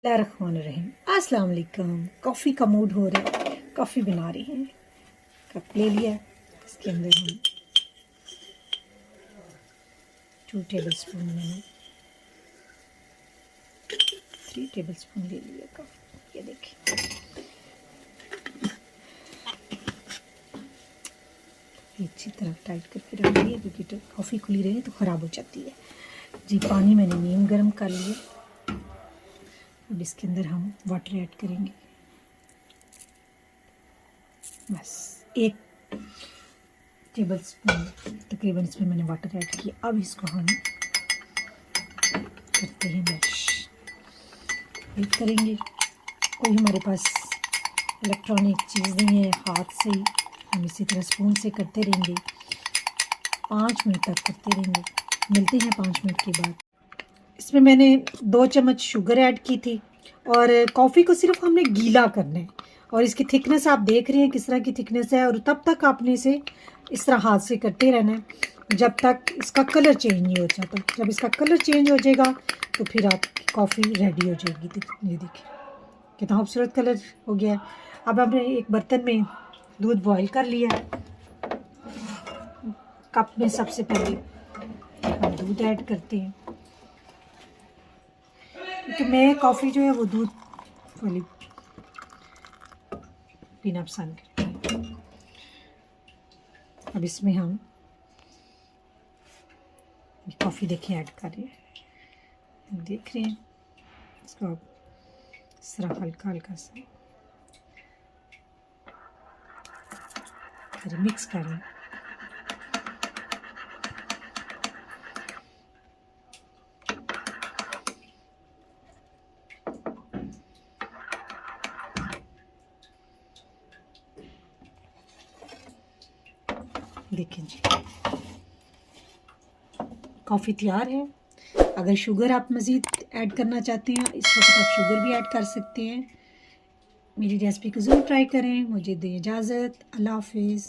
बिस्मिल्लाहिर्रहमानिर्रहीम। अस्सलाम वालेकुम। कॉफ़ी का मूड हो रहा है, कॉफ़ी बना रही हैं। कप ले लिया, इसके अंदर हम 2 टेबल स्पून मैंने 3 टेबल स्पून ले लिया कॉफ़ी। ये देखिए, अच्छी तरह टाइट करके रख दिए क्योंकि तो कॉफ़ी खुली रहे तो ख़राब हो जाती है जी। पानी मैंने नीम गर्म कर लिया। अब इसके अंदर हम वाटर ऐड करेंगे, बस 1 टेबल स्पून तकरीबन इसमें मैंने वाटर ऐड किया। अब इसको हम करते हैं मैश, वेट करेंगे। कोई हमारे पास इलेक्ट्रॉनिक चीज़ नहीं है, हाथ से ही हम इसी तरह स्पून से करते रहेंगे, 5 मिनट तक करते रहेंगे। मिलते हैं 5 मिनट के बाद। इसमें मैंने 2 चम्मच शुगर ऐड की थी और कॉफ़ी को सिर्फ हमने गीला करना है और इसकी थिकनेस आप देख रहे हैं किस तरह की थिकनेस है। और तब तक आपने इसे इस तरह हाथ से करते रहना है जब तक इसका कलर चेंज नहीं हो जाता। जब इसका कलर चेंज हो जाएगा तो फिर आपकी कॉफ़ी रेडी हो जाएगी। ये देखिए कितना खूबसूरत कलर हो गया है। अब हमने एक बर्तन में दूध बॉईल कर लिया है। कप में सबसे पहले हम दूध ऐड करते हैं क्योंकि मैं कॉफ़ी जो है वो दूध वाली पीना पसंद करती हूँ। अब इसमें हम कॉफ़ी देखिए ऐड कर रहे हैं, देख रहे हैं। इसको आप इस तरह हल्का हल्का सा मिक्स कर रहे हैं। देखें जी, कॉफ़ी तैयार है। अगर शुगर आप मज़ीद ऐड करना चाहते हैं इस वक्त आप शुगर भी ऐड कर सकते हैं। मेरी रेसिपी को ज़रूर ट्राई करें। मुझे दें इजाज़त। अल्लाह हाफ़िज़।